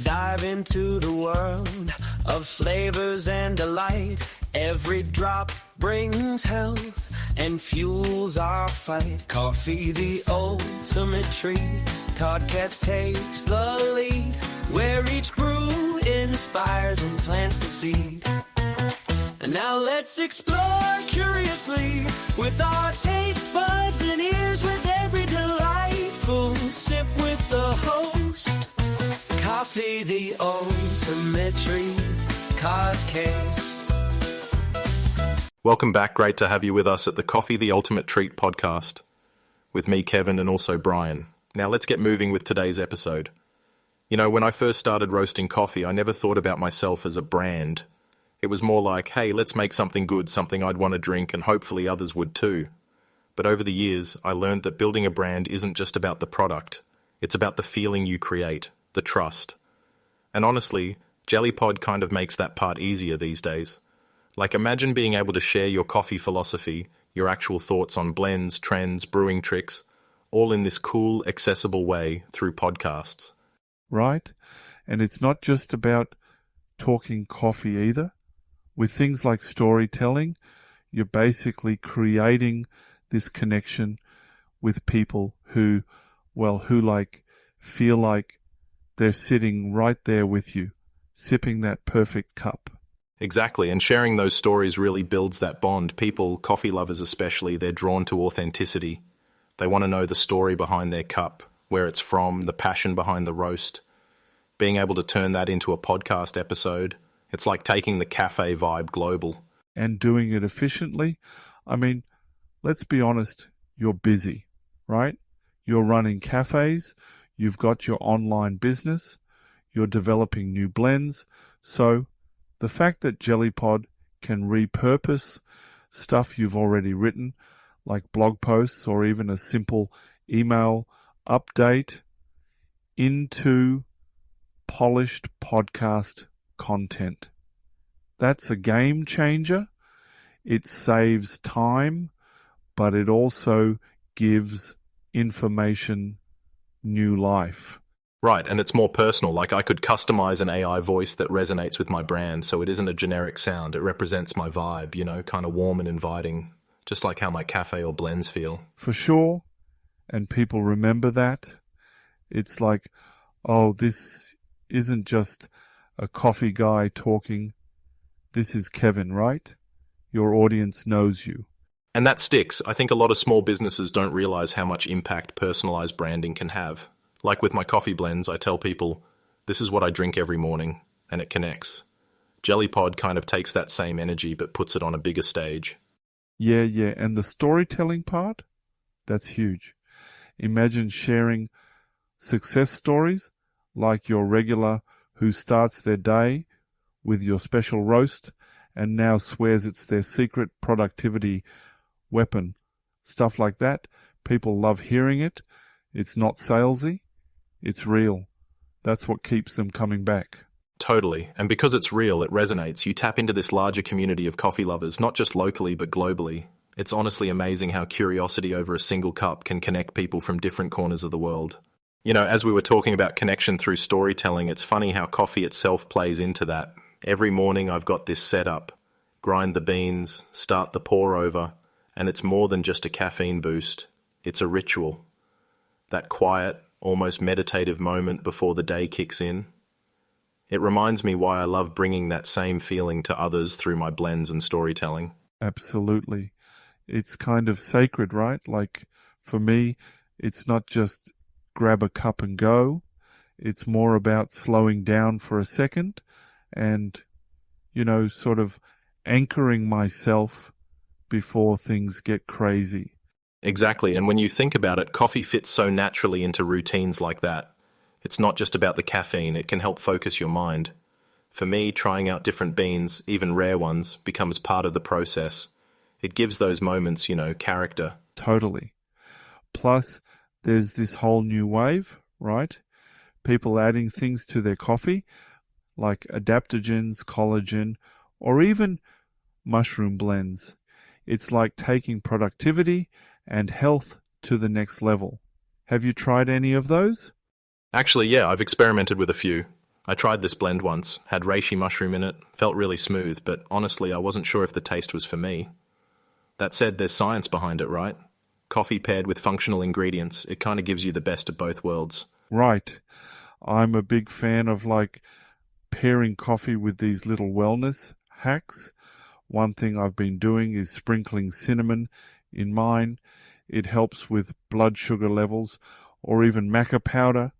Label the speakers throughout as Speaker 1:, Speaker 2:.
Speaker 1: Dive into the world of flavors and delight. Every drop brings health and fuels our fight. Coffee, the ultimate treat. Todd Katz takes the lead, where each brew inspires and plants the seed. And now let's explore curiously with our taste buds and ears, with every delightful sip with the host. Coffee, the ultimate treat. Todd Katz.
Speaker 2: Welcome back. Great to have you with us at the Coffee the Ultimate Treat podcast with me, Kevin, and also Brian. Now let's get moving with today's episode. You know, when I first started roasting coffee, I never thought about myself as a brand. It was more like, hey, let's make something good, something I'd want to drink, and hopefully others would too. But over the years, I learned that building a brand isn't just about the product. It's about the feeling you create, the trust. And honestly, Jellypod kind of makes that part easier these days. Like, imagine being able to share your coffee philosophy, your actual thoughts on blends, trends, brewing tricks, all in this cool, accessible way through podcasts.
Speaker 3: Right? And it's not just about talking coffee either. With things like storytelling, you're basically creating this connection with people who feel like they're sitting right there with you, sipping that perfect cup.
Speaker 2: Exactly, and sharing those stories really builds that bond. People, coffee lovers especially, they're drawn to authenticity. They want to know the story behind their cup, where it's from, the passion behind the roast. Being able to turn that into a podcast episode, it's like taking the cafe vibe global.
Speaker 3: And doing it efficiently. I mean, let's be honest, you're busy, right? You're running cafes, you've got your online business, you're developing new blends, so the fact that Jellypod can repurpose stuff you've already written, like blog posts or even a simple email update, into polished podcast content. That's a game changer. It saves time, but it also gives information new life.
Speaker 2: Right, and it's more personal. Like, I could customize an AI voice that resonates with my brand, so it isn't a generic sound. It represents my vibe, you know, kind of warm and inviting, just like how my cafe or blends feel.
Speaker 3: For sure, and people remember that. It's like, oh, this isn't just a coffee guy talking. This is Kevin, right? Your audience knows you.
Speaker 2: And that sticks. I think a lot of small businesses don't realize how much impact personalized branding can have. Like with my coffee blends, I tell people, this is what I drink every morning, and it connects. Jellypod kind of takes that same energy but puts it on a bigger stage.
Speaker 3: Yeah, and the storytelling part, that's huge. Imagine sharing success stories like your regular who starts their day with your special roast and now swears it's their secret productivity weapon. Stuff like that. People love hearing it. It's not salesy. It's real. That's what keeps them coming back.
Speaker 2: Totally. And because it's real, it resonates. You tap into this larger community of coffee lovers, not just locally, but globally. It's honestly amazing how curiosity over a single cup can connect people from different corners of the world. You know, as we were talking about connection through storytelling, it's funny how coffee itself plays into that. Every morning I've got this setup. Grind the beans, start the pour over, and it's more than just a caffeine boost. It's a ritual. That quiet, almost meditative moment before the day kicks in. It reminds me why I love bringing that same feeling to others through my blends and storytelling.
Speaker 3: Absolutely. It's kind of sacred, right? Like, for me, it's not just grab a cup and go. It's more about slowing down for a second and, you know, sort of anchoring myself before things get crazy.
Speaker 2: Exactly, and when you think about it, coffee fits so naturally into routines like that. It's not just about the caffeine, it can help focus your mind. For me, trying out different beans, even rare ones, becomes part of the process. It gives those moments, you know, character.
Speaker 3: Totally. Plus, there's this whole new wave, right? People adding things to their coffee, like adaptogens, collagen, or even mushroom blends. It's like taking productivity and health to the next level. Have you tried any of those?
Speaker 2: Actually, yeah, I've experimented with a few. I tried this blend once, had reishi mushroom in it, felt really smooth, but honestly I wasn't sure if the taste was for me. That said, there's science behind it, right? Coffee paired with functional ingredients, it kind of gives you the best of both worlds.
Speaker 3: Right. I'm a big fan of pairing coffee with these little wellness hacks. One thing I've been doing is sprinkling cinnamon in mine. It helps with blood sugar levels, or even maca powder.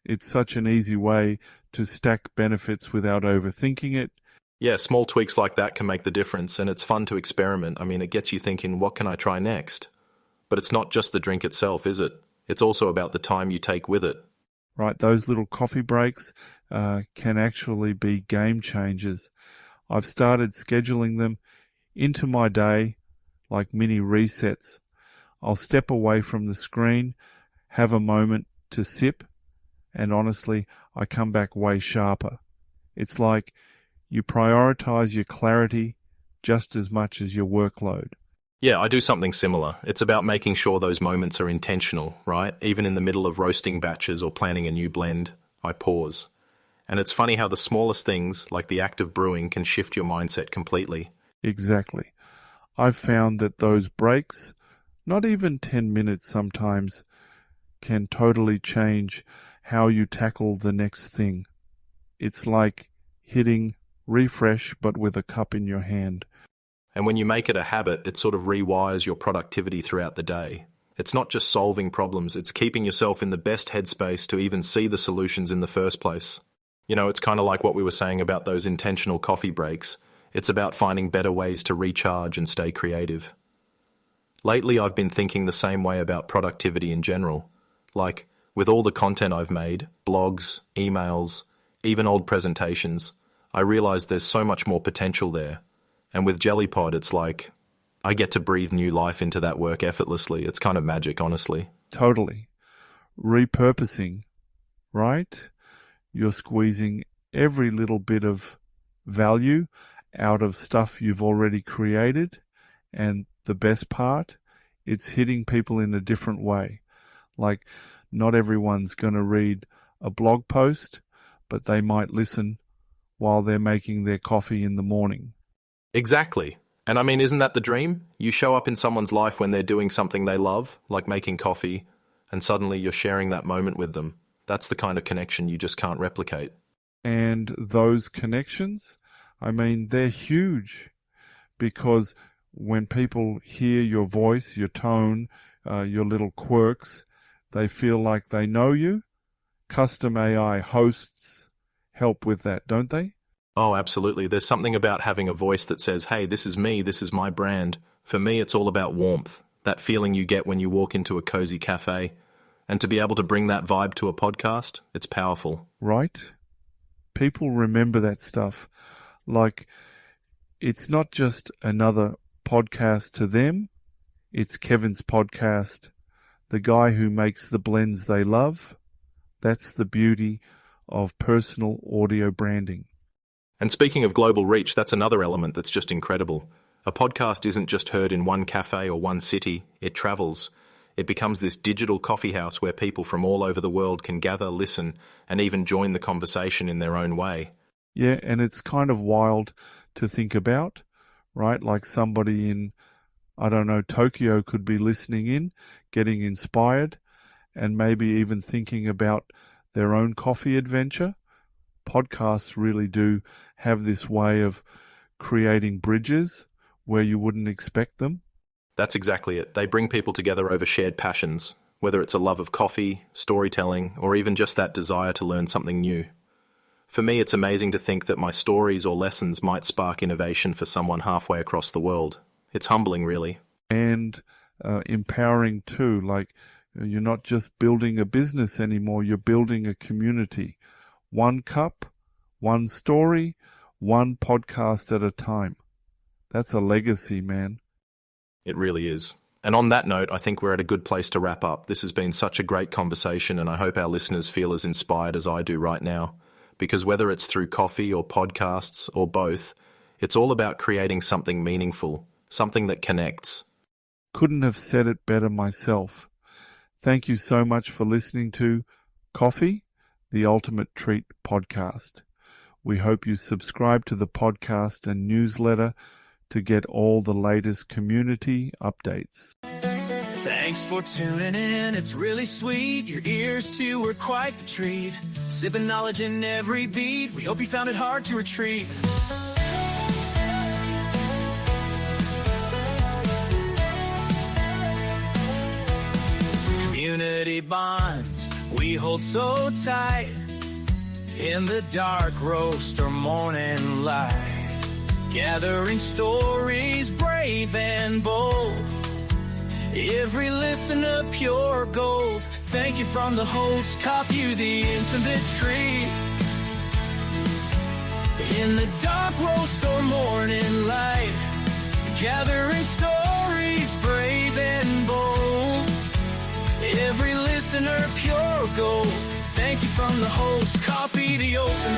Speaker 3: It's such an easy way to stack benefits without overthinking it.
Speaker 2: Yeah, small tweaks like that can make the difference, and it's fun to experiment. I mean, it gets you thinking, what can I try next? But it's not just the drink itself, is it? It's also about the time you take with it.
Speaker 3: Right, those little coffee breaks can actually be game changers. I've started scheduling them into my day like mini resets. I'll step away from the screen, have a moment to sip, and honestly, I come back way sharper. It's like you prioritize your clarity just as much as your workload.
Speaker 2: Yeah, I do something similar. It's about making sure those moments are intentional, right? Even in the middle of roasting batches or planning a new blend, I pause. And it's funny how the smallest things, like the act of brewing, can shift your mindset completely.
Speaker 3: Exactly. I've found that those breaks, not even 10 minutes sometimes, can totally change how you tackle the next thing. It's like hitting refresh but with a cup in your hand.
Speaker 2: And when you make it a habit, it sort of rewires your productivity throughout the day. It's not just solving problems, it's keeping yourself in the best headspace to even see the solutions in the first place. You know, it's kind of like what we were saying about those intentional coffee breaks. It's about finding better ways to recharge and stay creative. Lately, I've been thinking the same way about productivity in general. Like, with all the content I've made, blogs, emails, even old presentations, I realize there's so much more potential there. And with Jellypod, it's like I get to breathe new life into that work effortlessly. It's kind of magic, honestly.
Speaker 3: Totally. Repurposing, right? You're squeezing every little bit of value out of stuff you've already created. And the best part, it's hitting people in a different way. Like, not everyone's going to read a blog post, but they might listen while they're making their coffee in the morning.
Speaker 2: Exactly. And I mean, isn't that the dream? You show up in someone's life when they're doing something they love, like making coffee, and suddenly you're sharing that moment with them. That's the kind of connection you just can't replicate.
Speaker 3: And those connections, I mean, they're huge, because when people hear your voice, your tone, your little quirks, they feel like they know you. Custom AI hosts help with that, don't they?
Speaker 2: Oh, absolutely. There's something about having a voice that says, hey, this is me, this is my brand. For me, it's all about warmth, that feeling you get when you walk into a cozy cafe. And to be able to bring that vibe to a podcast, it's powerful.
Speaker 3: Right? People remember that stuff. Like, it's not just another podcast to them, it's Kevin's podcast, the guy who makes the blends they love. That's the beauty of personal audio branding.
Speaker 2: And speaking of global reach, that's another element that's just incredible. A podcast isn't just heard in one cafe or one city, it travels. It becomes this digital coffee house where people from all over the world can gather, listen, and even join the conversation in their own way.
Speaker 3: Yeah, and it's kind of wild to think about, right? Like somebody in, I don't know, Tokyo could be listening in, getting inspired, and maybe even thinking about their own coffee adventure. Podcasts really do have this way of creating bridges where you wouldn't expect them.
Speaker 2: That's exactly it. They bring people together over shared passions, whether it's a love of coffee, storytelling, or even just that desire to learn something new. For me, it's amazing to think that my stories or lessons might spark innovation for someone halfway across the world. It's humbling, really.
Speaker 3: And empowering too. Like, you're not just building a business anymore, you're building a community. One cup, one story, one podcast at a time. That's a legacy, man.
Speaker 2: It really is. And on that note, I think we're at a good place to wrap up. This has been such a great conversation, and I hope our listeners feel as inspired as I do right now. Because whether it's through coffee or podcasts or both, it's all about creating something meaningful, something that connects.
Speaker 3: Couldn't have said it better myself. Thank you so much for listening to Coffee, the Ultimate Treat podcast. We hope you subscribe to the podcast and newsletter to get all the latest community updates.
Speaker 1: Thanks for tuning in, it's really sweet. Your ears too were quite the treat. Sipping knowledge in every beat, we hope you found it hard to retreat. Community bonds we hold so tight, in the dark roast or morning light, gathering stories brave and bold, every listener pure gold. Thank you from the host, coffee the intimate treat. In the dark roast or morning light, gathering stories brave and bold, every listener pure gold. Thank you from the host, coffee the ultimate